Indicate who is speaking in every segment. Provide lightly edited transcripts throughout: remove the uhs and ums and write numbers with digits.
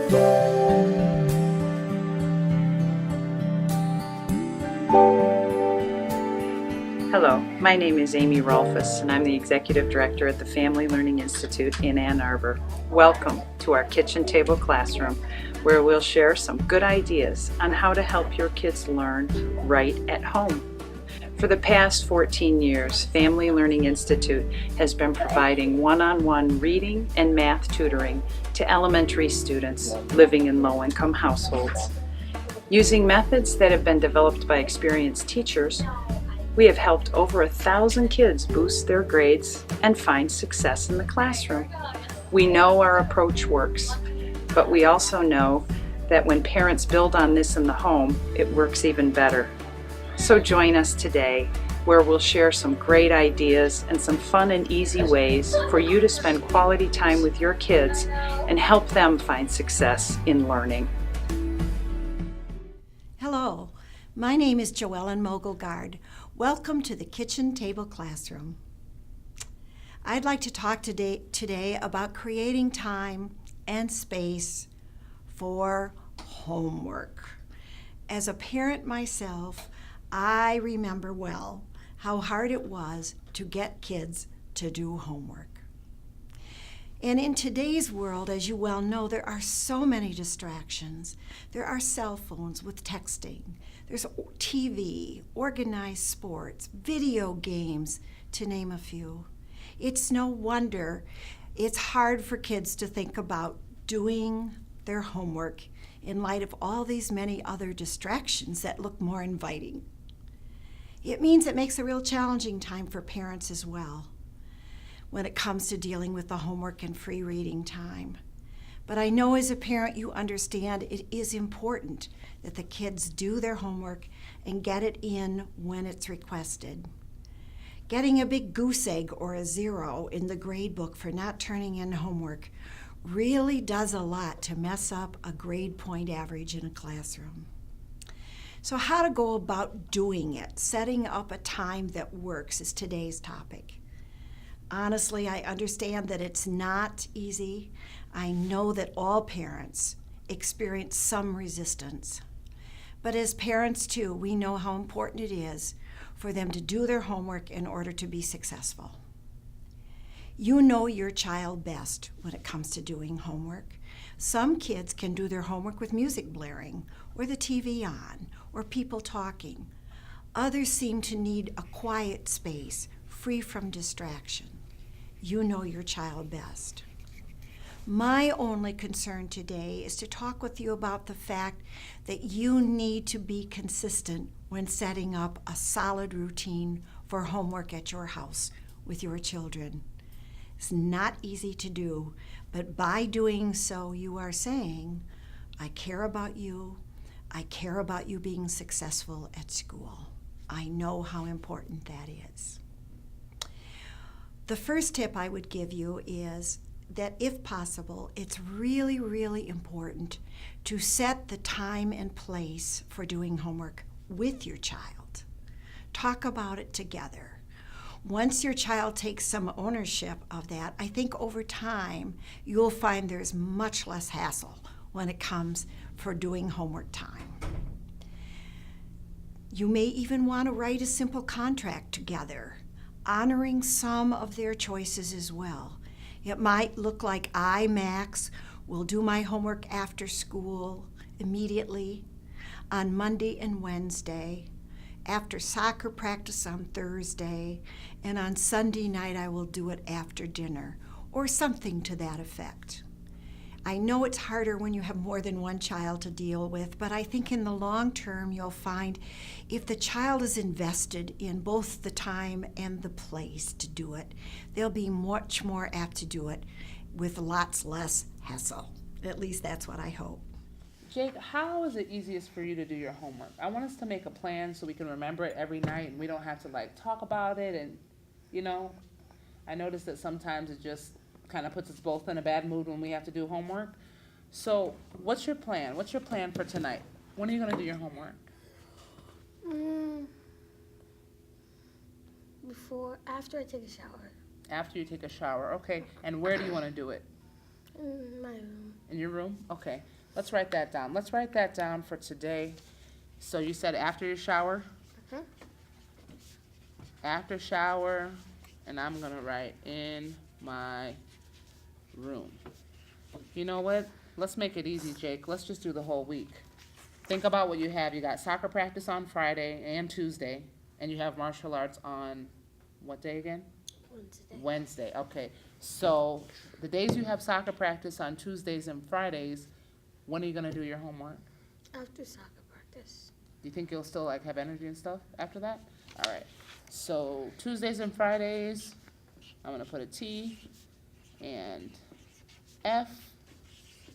Speaker 1: Hello, my name is Amy Rolfus, and I'm the Executive Director at the Family Learning Institute in Ann Arbor. Welcome to our kitchen table classroom, where we'll share some good ideas on how to help your kids learn right at home. For the past 14 years, Family Learning Institute has been providing one-on-one reading and math tutoring to elementary students living in low-income households. Using methods that have been developed by experienced teachers, we have helped over 1,000 kids boost their grades and find success in the classroom. We know our approach works, but we also know that when parents build on this in the home, it works even better. So join us today, where we'll share some great ideas and some fun and easy ways for you to spend quality time with your kids and help them find success in learning.
Speaker 2: Hello, my name is Joellen Mogelgard. Welcome to the Kitchen Table Classroom. I'd like to talk today about creating time and space for homework. As a parent myself, I remember well how hard it was to get kids to do homework. And in today's world, as you well know, there are so many distractions. There are cell phones with texting. There's TV, organized sports, video games, to name a few. It's no wonder it's hard for kids to think about doing their homework in light of all these many other distractions that look more inviting. It means it makes a real challenging time for parents as well when it comes to dealing with the homework and free reading time. But I know as a parent you understand it is important that the kids do their homework and get it in when it's requested. Getting a big goose egg or a 0 in the grade book for not turning in homework really does a lot to mess up a grade point average in a classroom. So how to go about doing it, setting up a time that works, is today's topic. Honestly, I understand that it's not easy. I know that all parents experience some resistance. But as parents too, we know how important it is for them to do their homework in order to be successful. You know your child best when it comes to doing homework. Some kids can do their homework with music blaring, or the TV on, or people talking. Others seem to need a quiet space, free from distraction. You know your child best. My only concern today is to talk with you about the fact that you need to be consistent when setting up a solid routine for homework at your house with your children. It's not easy to do, but by doing so, you are saying, I care about you. I care about you being successful at school. I know how important that is. The first tip I would give you is that if possible, it's really, really important to set the time and place for doing homework with your child. Talk about it together. Once your child takes some ownership of that, I think over time you'll find there's much less hassle when it comes for doing homework time. You may even want to write a simple contract together, honoring some of their choices as well. It might look like I, Max, will do my homework after school immediately on Monday and Wednesday, after soccer practice on Thursday, and on Sunday night I will do it after dinner, or something to that effect. I know it's harder when you have more than one child to deal with, but I think in the long term you'll find if the child is invested in both the time and the place to do it, they'll be much more apt to do it with lots less hassle. At least that's what I hope.
Speaker 3: Jake, how is it easiest for you to do your homework? I want us to make a plan so we can remember it every night and we don't have to talk about it and, I notice that sometimes it just kind of puts us both in a bad mood when we have to do homework. So what's your plan? What's your plan for tonight? When are you going to do your homework?
Speaker 4: After I take a shower.
Speaker 3: After you take a shower, okay. And where do you want to do it?
Speaker 4: My room.
Speaker 3: In your room? Okay. Let's write that down. Let's write that down for today. So you said after your shower?
Speaker 4: Mhm.
Speaker 3: After shower, and I'm gonna write in my room. You know what? Let's make it easy, Jake. Let's just do the whole week. Think about what you have. You got soccer practice on Friday and Tuesday, and you have martial arts on what day again?
Speaker 4: Wednesday.
Speaker 3: Wednesday, okay. So the days you have soccer practice on Tuesdays and Fridays, when are you gonna do your homework?
Speaker 4: After soccer practice.
Speaker 3: Do you think you'll still like have energy and stuff after that? All right. So Tuesdays and Fridays, I'm gonna put a T and F.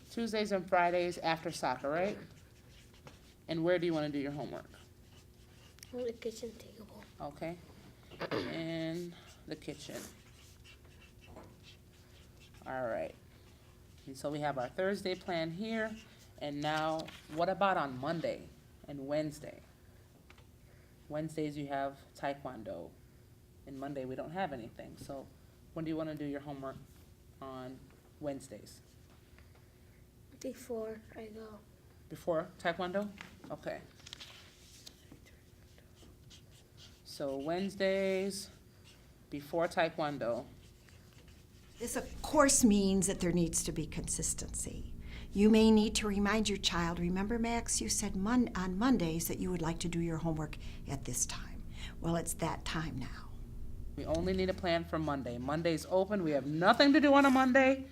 Speaker 3: Tuesdays and Fridays after soccer, right? And where do you wanna do your homework?
Speaker 4: On the kitchen table.
Speaker 3: Okay? In the kitchen. All right. And so we have our Thursday plan here, and now what about on Monday and Wednesday? Wednesdays you have Taekwondo, and Monday we don't have anything, so when do you wanna do your homework on Wednesdays?
Speaker 4: Before I go.
Speaker 3: Before Taekwondo? Okay. So Wednesdays, before Taekwondo.
Speaker 2: This, of course, means that there needs to be consistency. You may need to remind your child, remember, Max, you said on Mondays that you would like to do your homework at this time. Well, it's that time now.
Speaker 3: We only need a plan for Monday. Monday's open, we have nothing to do on a Monday.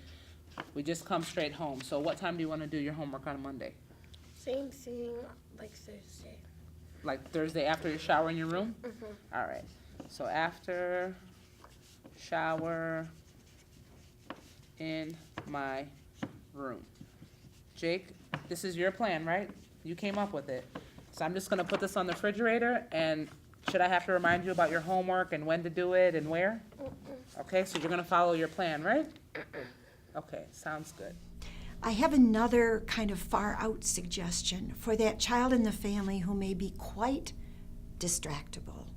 Speaker 3: We just come straight home. So what time do you wanna do your homework on Monday?
Speaker 4: Same thing like Thursday.
Speaker 3: Like Thursday after your shower in your room?
Speaker 4: Mhm.
Speaker 3: All right, so after shower in my room. Jake, this is your plan, right? You came up with it. So I'm just gonna put this on the refrigerator, and should I have to remind you about your homework and when to do it and where? Okay, so you're gonna follow your plan, right? Okay, sounds good.
Speaker 2: I have another kind of far out suggestion for that child in the family who may be quite distractible.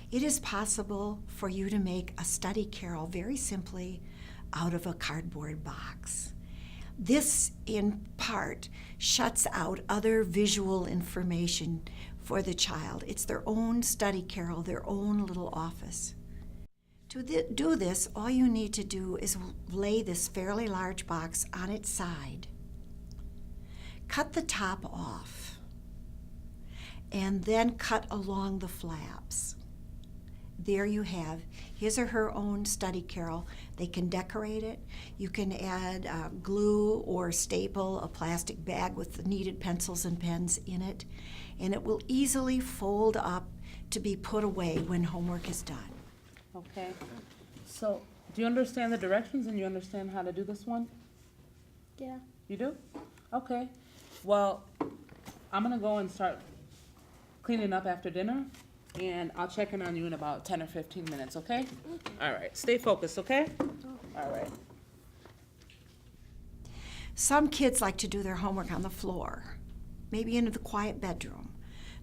Speaker 2: It is possible for you to make a study carrel very simply out of a cardboard box. This, in part, shuts out other visual information for the child. It's their own study carrel, their own little office. To do this, all you need to do is lay this fairly large box on its side. Cut the top off, and then cut along the flaps. There you have his or her own study carrel. They can decorate it. You can add glue or staple a plastic bag with the needed pencils and pens in it, and it will easily fold up to be put away when homework is done.
Speaker 3: Okay, so do you understand the directions and you understand how to do this one?
Speaker 4: Yeah.
Speaker 3: You do? Okay. Well, I'm gonna go and start cleaning up after dinner, and I'll check in on you in about 10 or 15 minutes, okay? All right, stay focused, okay? All right.
Speaker 2: Some kids like to do their homework on the floor, maybe in the quiet bedroom.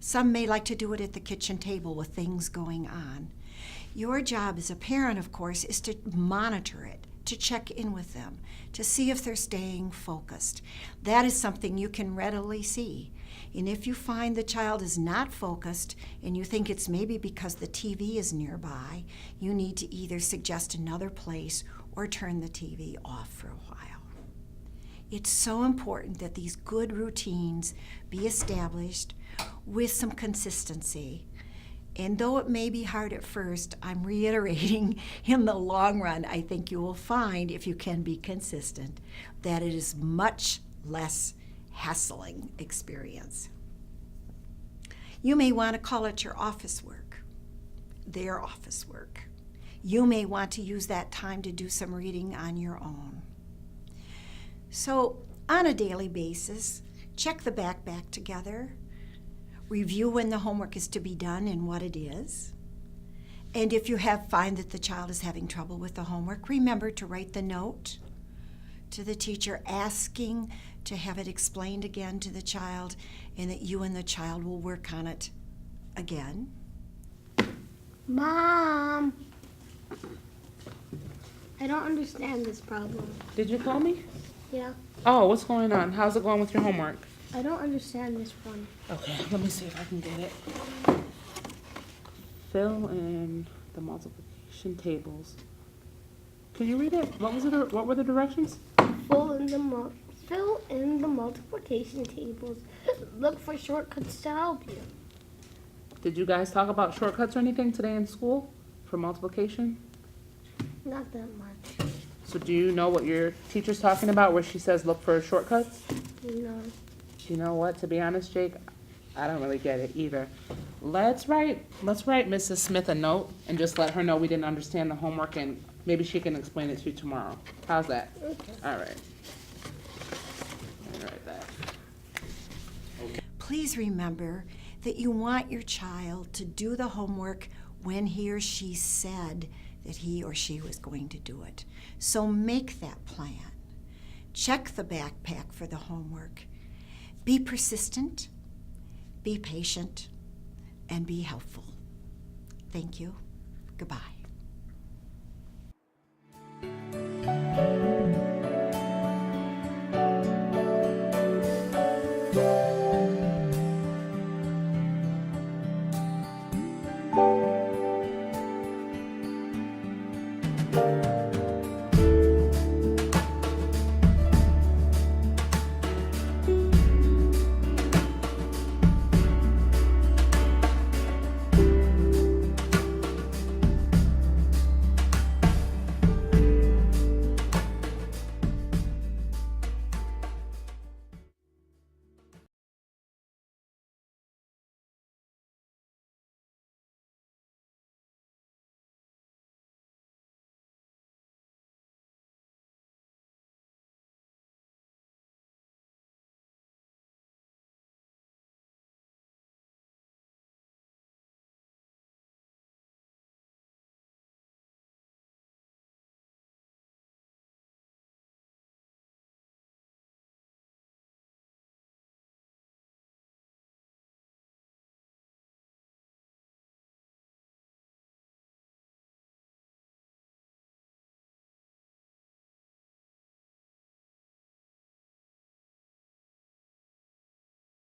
Speaker 2: Some may like to do it at the kitchen table with things going on. Your job as a parent, of course, is to monitor it, to check in with them, to see if they're staying focused. That is something you can readily see. And if you find the child is not focused and you think it's maybe because the TV is nearby, you need to either suggest another place or turn the TV off for a while. It's so important that these good routines be established with some consistency. And though it may be hard at first, I'm reiterating, in the long run, I think you will find, if you can be consistent, that it is much less hassling experience. You may want to call it your office work, their office work. You may want to use that time to do some reading on your own. So, on a daily basis, check the back together. Review when the homework is to be done and what it is. And if you find that the child is having trouble with the homework, remember to write the note to the teacher asking to have it explained again to the child, and that you and the child will work on it again.
Speaker 4: Mom. I don't understand this problem.
Speaker 3: Did you call me?
Speaker 4: Yeah.
Speaker 3: Oh, what's going on? How's it going with your homework?
Speaker 4: I don't understand this one.
Speaker 3: Okay, let me see if I can get it. Fill in the multiplication tables. Can you read it? What were the directions?
Speaker 4: Fill in the multiplication tables. Look for shortcuts to help you.
Speaker 3: Did you guys talk about shortcuts or anything today in school for multiplication?
Speaker 4: Not that much.
Speaker 3: So do you know what your teacher's talking about where she says look for shortcuts?
Speaker 4: No.
Speaker 3: You know what, to be honest, Jake, I don't really get it either. Let's write Mrs. Smith a note and just let her know we didn't understand the homework and maybe she can explain it to you tomorrow. How's that?
Speaker 4: Okay.
Speaker 3: All right. Let me write that.
Speaker 2: Please remember that you want your child to do the homework when he or she said that he or she was going to do it. So make that plan. Check the backpack for the homework. Be persistent, be patient, and be helpful. Thank you. Goodbye.